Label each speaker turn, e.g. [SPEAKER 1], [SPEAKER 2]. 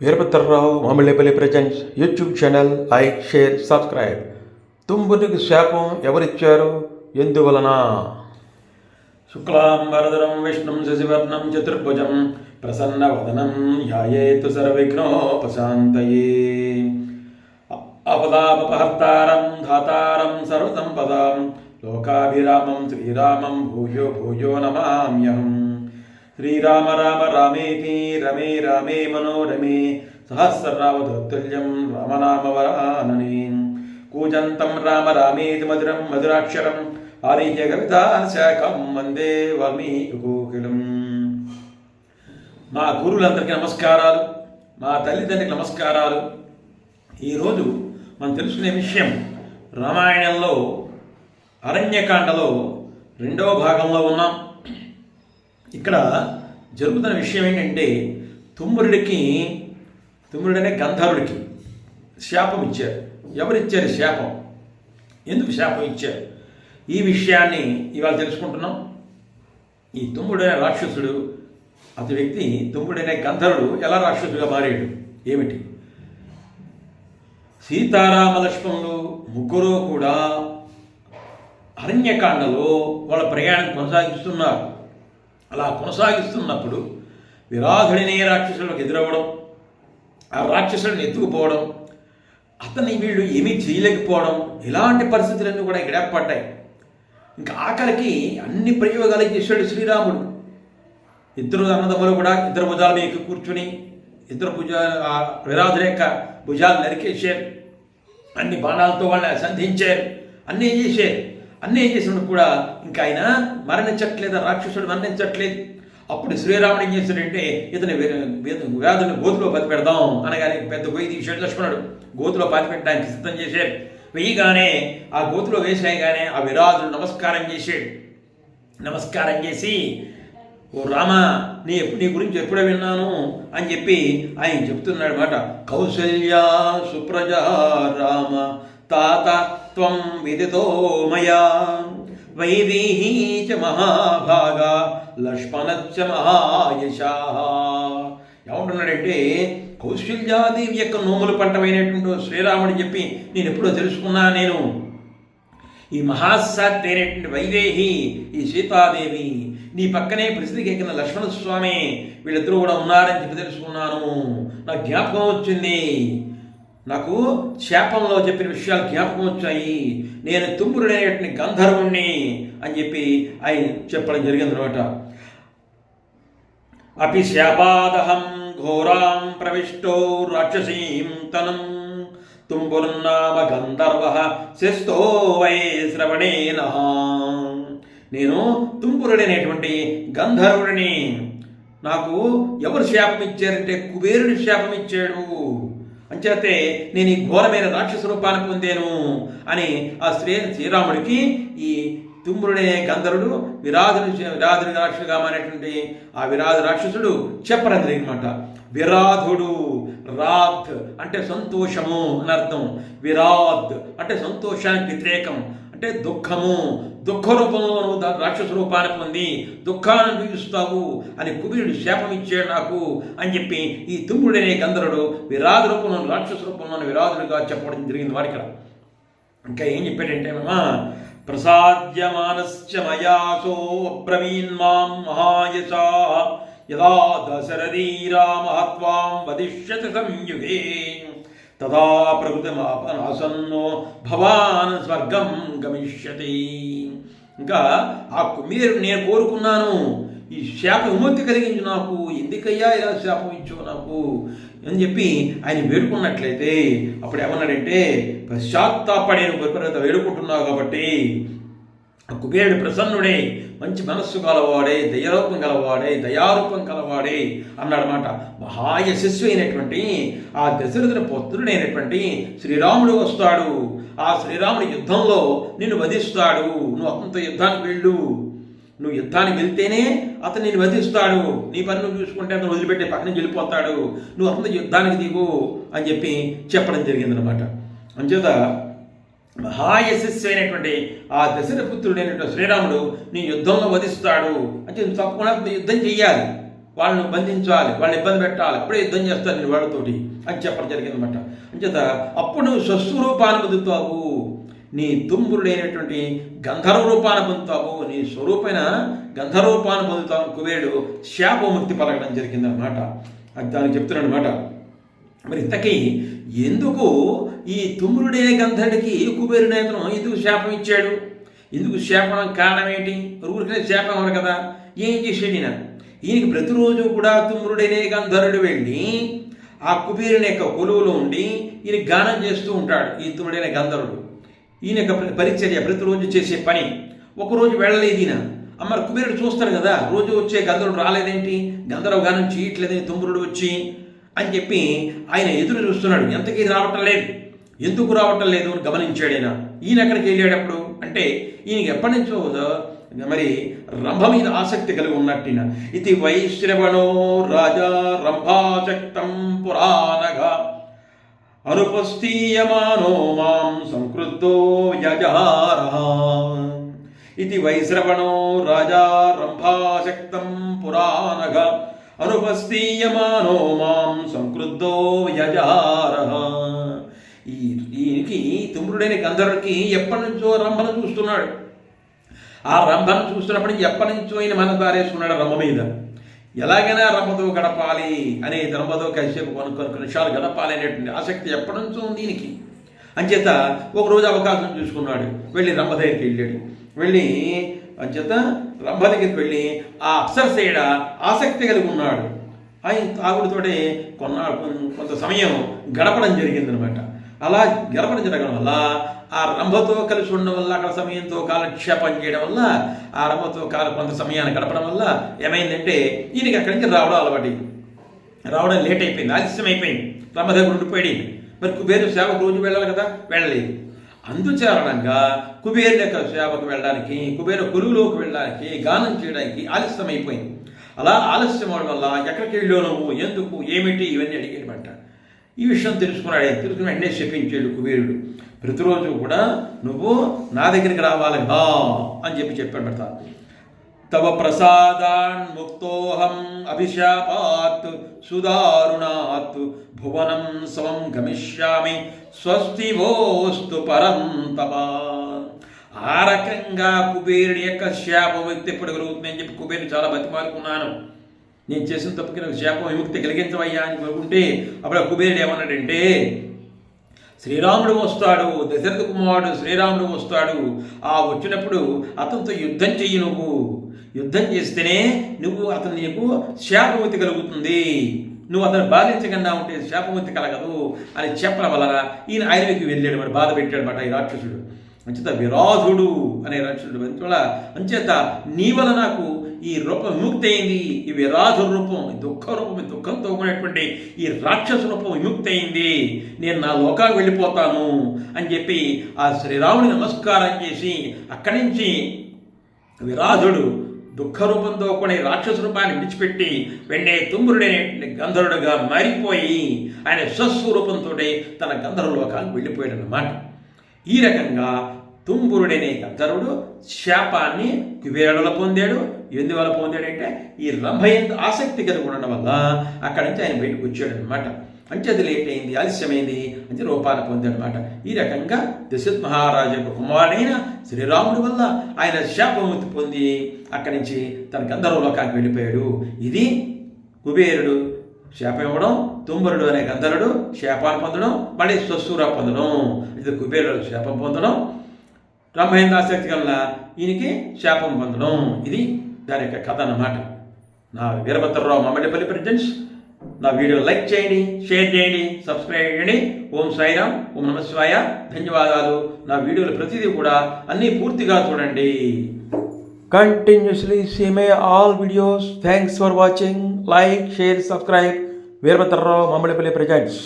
[SPEAKER 1] Veerabhadrarao Mamillapalli presents YouTube channel like share subscribe. తుంబునికి శాపం ఎవరిచ్చారు, ఎందువలన? శుక్లాంబరధరం విష్ణుం శశివర్ణం చతుర్భుజం ప్రసన్నవదనం ధ్యాయేతు సర్వవిఘ్నోపశాంతయే. ఆపదాపహర్తారం ధాతారం సర్వసంపదాం లోకాభిరామం శ్రీరామం భూయో భూయో నమామ్యహం. శ్రీరామ రామ రామేతి రమే రామే మనోరమే సహస్రనామతతుల్యం రామనామవరాననే. కూజంతం రామ రామేతి మధురం మధురాక్షరం ఆరీహ్య కవితాశాఖం వందే వాల్మీకికోకిలం. మా గురువులందరికీ నమస్కారాలు, మా తల్లిదండ్రులకు నమస్కారాలు. ఈరోజు మనం తెలుసుకునే విషయం రామాయణంలో అరణ్యకాండలో 2వ భాగంలో ఉన్నాం. ఇక్కడ జరుగుతున్న విషయం ఏంటంటే తుమ్మురుడనే గంధర్వుడికి శాపం ఇచ్చారు. ఎవరిచ్చారు శాపం, ఎందుకు శాపం ఇచ్చారు, ఈ విషయాన్ని ఇవాళ తెలుసుకుంటున్నాం. ఈ తుమ్ముడనే రాక్షసుడు, అతని వ్యక్తి తుమ్ముడనే గంధర్వుడు ఎలా రాక్షసుడిగా మారాడు, ఏమిటి? సీతారామ లక్ష్మణులు ముగ్గురు కూడా అరణ్యకాండలో వాళ్ళ ప్రయాణం కొనసాగిస్తున్నారు. అలా కొనసాగిస్తున్నప్పుడు విరాధుడినే రాక్షసులకు ఎదురవ్వడం, ఆ రాక్షసుడిని ఎత్తుకుపోవడం, అతన్ని వీళ్ళు ఏమీ చేయలేకపోవడం, ఇలాంటి పరిస్థితులన్నీ కూడా ఇక్కడ ఏర్పడ్డాయి. ఇంకా ఆఖరికి అన్ని ప్రయోగాలు చేశాడు శ్రీరాముడు. ఇద్దరు అన్నదమ్ములు కూడా ఇద్దరు భుజాల మీద కూర్చుని విరాధుడి యొక్క భుజాలు నరికేశారు, అన్ని బాణాలతో వాళ్ళని సంధించారు, అన్నీ చేశారు. అన్నీ చేసినప్పుడు కూడా ఇంకా ఆయన మరణించట్లేదు, రాక్షసుడు మరణించట్లేదు. అప్పుడు శ్రీరాముడు ఏం చేశాడంటే ఇతని వ్యాధుని గోతులో పాతి పెడదాం అనగానే పెద్ద గొయ్యి తీసాడు లక్ష్మణుడు. గోతులో పాతి పెట్టడానికి సిద్ధం చేశాడు. వెయ్యగానే ఆ గోతులో వేసాయగానే ఆ విరాధుడు నమస్కారం చేశాడు. నమస్కారం చేసి, ఓ రామ, నీ గురించి ఎప్పుడో విన్నాను అని చెప్పి ఆయన చెప్తున్నాడు మాట. కౌసల్యా సుప్రజా రామ తాత త్వం విదితో మయా వైదేహీ చ మహాభాగా లక్ష్మణశ్చ మహాయశాః. ఏమంటున్నాడంటే కౌశల్యాదేవి యొక్క నోములు పంటమైనటువంటి శ్రీరాముడు చెప్పి నేను ఎప్పుడో తెలుసుకున్నా. నేను ఈ మహాసాత్ అయినటువంటి వైదేహి, ఈ సీతాదేవి, నీ పక్కనే ప్రసిద్ధికి ఎక్కిన లక్ష్మణస్వామి, వీళ్ళిద్దరూ కూడా ఉన్నారని చెప్పి తెలుసుకున్నాను. నాకు జ్ఞాపకం వచ్చింది, నాకు శాపంలో చెప్పిన విషయాలు జ్ఞాపకం వచ్చాయి. నేను తుమ్మురుడైనటువంటి గంధర్వుణ్ణి అని చెప్పి ఆయన చెప్పడం జరిగింది అనమాట. అపి శాపాదహం ఘోరాం ప్రవిష్టో రాక్షసీం తనం తుంబుర్నామ గంధర్వ శస్తో వై శ్రవణేన. నేను తుంబురుడైనటువంటి గంధర్వుడిని. నాకు ఎవరు శాపం ఇచ్చారంటే కుబేరుడి శాపం ఇచ్చాడు. అంచేతే నేను ఈ ఘోరమైన రాక్షస రూపాన్ని పొందాను అని ఆ శ్రీరాముడికి ఈ తుమ్మురుడే గంధర్వుడు విరాధుని రాక్షసుగా మారినటువంటి ఆ విరాధ రాక్షసుడు చెప్పడం జరిగిందన్నమాట. విరాధుడు, రాధ్ అంటే సంతోషము అని అర్థం, విరాధ్ అంటే సంతోషానికి వ్యతిరేకం, అంటే దుఃఖము. దుఃఖ రూపంలో నువ్వు రాక్షస రూపాన్ని పొంది దుఃఖాన్ని అనుభవిస్తావు అని కుబేరుడు శాపం ఇచ్చాడు నాకు అని చెప్పి ఈ తుమ్ముడనే గంధర్వుడు విరాధ రూపంలో రాక్షస రూపంలో విరాధుడుగా చెప్పడం జరిగింది వాడికి. ఇంకా ఏం చెప్పాడంటే ప్రసాద్యమానశ్చ మయాసో అబ్రవీన్మాం మహాయశాః యదా దశరథీ రామః త్వాం వదిష్యతి సంయుగే తదా ప్రకృతిమాపనాసన్నో భవాన్ స్వర్గం గమిష్యతి. ఇంకా ఆ కుబేరుడు నేను కోరుకున్నాను, ఈ శాప విముక్తి కలిగించు నాకు, ఎందుకయ్యా ఇలా శాపం ఇచ్చావు నాకు అని చెప్పి ఆయన వేడుకున్నట్లయితే అప్పుడు ఏమన్నాడంటే పశ్చాత్తాపడేను విపరీత వేడుకుంటున్నావు కాబట్టి కుబేరుడు ప్రసన్నుడే, మంచి మనస్సు గలవాడే, దయారూపం కలవాడే అన్నాడనమాట. మహాయశస్వి అయినటువంటి ఆ దశరథుని పుత్రుడైనటువంటి శ్రీరాముడు వస్తాడు. ఆ శ్రీరాముడి యుద్ధంలో నిన్ను వధిస్తాడు. నువ్వు అతనితో యుద్ధానికి వెళ్ళు, నువ్వు యుద్ధానికి వెళ్తేనే అతను నిన్ను వధిస్తాడు. నీ పని నువ్వు చూసుకుంటే అతను వదిలిపెట్టి పక్కన వెళ్ళిపోతాడు. నువ్వు అతనితో యుద్ధానికి దిగు అని చెప్పి చెప్పడం జరిగిందనమాట. అంచేత మహాయశస్వి అయినటువంటి ఆ దశరథపుత్రుడైనటువంటి శ్రీరాముడు నీ యుద్ధంలో వధిస్తాడు అంటే తప్పకుండా యుద్ధం చెయ్యాలి. వాళ్ళను బంధించాలి, వాళ్ళని ఇబ్బంది పెట్టాలి, అప్పుడే యుద్ధం చేస్తాను నేను వాళ్ళతోటి అని చెప్పడం జరిగిందనమాట. అంచేత అప్పుడు నువ్వు స్వస్వరూపాన్ని పొందుతావు, నీ తుమ్మురుడైనటువంటి గంధర్వ రూపాన్ని పొందుతావు, నీ స్వరూపమైన గంధర్వ రూపాన్ని పొందుతావు. కుబేరుడు శాపముక్తి పలకడం జరిగిందనమాట. అది దానికి చెప్తున్నాడు అనమాట. మరి ఇంతకీ ఎందుకు ఈ తుమ్మురుడైన గంధర్వుడికి కుబేరు నేతను ఎందుకు శాపం ఇచ్చాడు? ఎందుకు శాపం కారణం ఏంటి? ఊరికనే శాపం అవ్వరు కదా. ఏం చేసాడు ఈయనకి ప్రతిరోజు కూడా తుమ్మురుడైన గంధర్వుడు వెళ్ళి ఆ కుబేరుని యొక్క కొలువులో ఉండి ఈయన గానం చేస్తూ ఉంటాడు. ఈ తుమ్ముడైన గంధర్వుడు ఈయన యొక్క పరిచర్య ప్రతిరోజు చేసే పని. ఒకరోజు వెళ్ళలేదు ఈయన. మరి కుబేరుడు చూస్తాడు కదా, రోజు వచ్చే గంధర్వుడు రాలేదేంటి, గంధర్వ గానం చేయట్లేదని తుమ్మురుడు వచ్చి అని చెప్పి ఆయన ఎదురు చూస్తున్నాడు. ఎంతకీ రావటం లేదు, ఎందుకు రావటం లేదు అని గమనించాడు ఆయన. ఈయన ఎక్కడికి వెళ్ళేటప్పుడు అంటే ఈయనకి ఎప్పటి నుంచో మరి రంభ మీద ఆసక్తి కలిగి ఉన్నట్టిన. ఇది వైశ్రవణో రాజా రంభాశక్తం పురాణగా అనుపస్థీయమానో మాం సంకృతో యజహారః. ఇది వైశ్రవణో రాజా రంభాశక్తం పురాణగా అనుపస్థీయమానో మాం సంకృతో యజహారః. ఈయనకి తుమ్మురుడైన గంధర్వుడికి ఎప్పటి నుంచో రంభను చూస్తున్నాడు. ఆ రంభను చూస్తున్నప్పుడు ఎప్పటి నుంచో ఆయన మన దారేసుకున్నాడు రంభ మీద. ఎలాగైనా రంభతో గడపాలి అనే రంభతో కలిసేపు కొన్ని నిమిషాలు గడపాలి అనేటువంటి ఆసక్తి ఎప్పటి నుంచో ఉంది దీనికి. అంచేత ఒకరోజు అవకాశం చూసుకున్నాడు, వెళ్ళి రంభ దగ్గరికి వెళ్ళాడు. వెళ్ళి అంచేత రంభ దగ్గరికి వెళ్ళి ఆ అప్సరసేడ ఆసక్తి కలిగి ఉన్నాడు. ఆయన తాగుడితోటే కొంత సమయం గడపడం జరిగిందనమాట. అలా గడపడం జరగడం వల్ల ఆ రంభతో కలిసి ఉండడం వల్ల అక్కడ సమయంతో కాలక్షేపం చేయడం వల్ల ఆ రంభతో కొంత సమయాన్ని గడపడం వల్ల ఏమైందంటే ఈయనకి అక్కడి నుంచి రావడం అలవాటు. రావడం లేట్ అయిపోయింది, ఆలస్యం అయిపోయింది. రంభ దగ్గర ఉండిపోయి మరి కుబేరు సేవకు రోజు వెళ్ళాలి కదా, వెళ్ళలేదు. అందుచేరణంగా కుబేరు యొక్క సేవకు వెళ్ళడానికి, కుబేరు కొలువులోకి వెళ్ళడానికి, గానం చేయడానికి ఆలస్యం అయిపోయింది. అలా ఆలస్యం అవడం వల్ల ఎక్కడికి వెళ్ళావు నువ్వు, ఎందుకు, ఏమిటి, ఇవన్నీ అడిగేటమాట. ఈ విషయం తెలుసుకున్నాడు. తెలుసుకుని వెంటనే శపించాడు కుబేరుడు. ప్రతిరోజు కూడా నువ్వు నా దగ్గరికి రావాలి అని చెప్పాడు పెడతా. తవ ప్రసాదాన్ ముక్తోహం అభిశాపాత్ సుదారుణాత్ భువనం స్వం గమిష్యామి స్వస్తి వోస్తు పరం తపా. ఆ రకంగా కుబేరుడి యొక్క శాపం విముక్తి ఎప్పుడు కలుగుతుంది అని చెప్పి కుబేరుడు చాలా బతిమాలుకున్నాను. నేను చేసిన తప్పుకి నాకు శాపం విముక్తి కలిగించవయ్యా అని కోరుకుంటే అప్పుడు ఆ కుబేరుడు ఏమన్నాడంటే, శ్రీరాముడు వస్తాడు, దశరథ కుమారుడు శ్రీరాముడు వస్తాడు. ఆ వచ్చినప్పుడు అతనితో యుద్ధం చెయ్యి, నువ్వు యుద్ధం చేస్తేనే నీకు శాపముక్తి కలుగుతుంది, నువ్వు అతను బాధించకుండా ఉంటే శాపముక్తి కలగదు అని చెప్పడం వలన ఈయన ఆయనకి వెళ్ళాడు. మరి బాధ పెట్టాడు అన్నమాట ఈ రాక్షసుడు. అంచేత విరాధుడు అనే రాక్షసుడు అంచేత నీ వల్ల నాకు ఈ రూపం విముక్తి అయింది. ఈ విరాధు రూపం, ఈ దుఃఖ రూపం, ఈ దుఃఖంతో కూడినటువంటి ఈ రాక్షస రూపం విముక్తి అయింది, నేను నా లోకానికి వెళ్ళిపోతాను అని చెప్పి ఆ శ్రీరాముని నమస్కారం చేసి అక్కడి నుంచి విరాధుడు దుఃఖ రూపంతో కూడా రాక్షస రూపాన్ని విడిచిపెట్టి వెంటనే తుమ్మురుడైన గంధర్వుడుగా మారిపోయి ఆయన స్వస్వరూపంతో తన గంధర్వ లోకానికి వెళ్ళిపోయాడు అన్నమాట. ఈ రకంగా తుంబురుడైన గంధర్వుడు శాపాన్ని కుబేరుడు పొందాడు. ఎందువల్ల పొందాడంటే ఈ రంభయంతో ఆసక్తి కలిగి ఉండడం వల్ల అక్కడి నుంచి ఆయన బయటకు వచ్చాడు అనమాట. అంచేది లేట్ అయింది, ఆలస్యమైంది అంటే రూపాన్ని పొందాడు అనమాట. ఈ రకంగా దశరథ మహారాజు యొక్క కుమారుడైన శ్రీరాముడి వల్ల ఆయన శాపముక్తి పొంది అక్కడి నుంచి తన గంధర్వ లోకానికి వెళ్ళిపోయాడు. ఇది కుబేరుడు శాపం ఇవ్వడం, తుంబరుడు అనే గంధర్వుడు శాపాన్ని పొందడం, మళ్ళీ స్వస్సూర పొందడం. ఇది కుబేరుడు శాపం పొందడం, రంభయంతో ఆసక్తి వల్ల ఈయనకి శాపం పొందడం. ఇది దాని యొక్క కథ అన్నమాట. నా వీరభద్రరావు మమ్మడిపల్లి ప్రెజెంట్స్. నా వీడియో లైక్ చేయండి, షేర్ చేయండి, సబ్స్క్రైబ్ చేయండి. ఓం సాయిరామ్, ఓం నమ శివాయ. ధన్యవాదాలు. నా వీడియోలు ప్రతిదీ కూడా అన్నీ పూర్తిగా చూడండి. Continuously see my all videos. Thanks for watching. Like, share, subscribe. Veerabhadrarao Mammadipalli presents.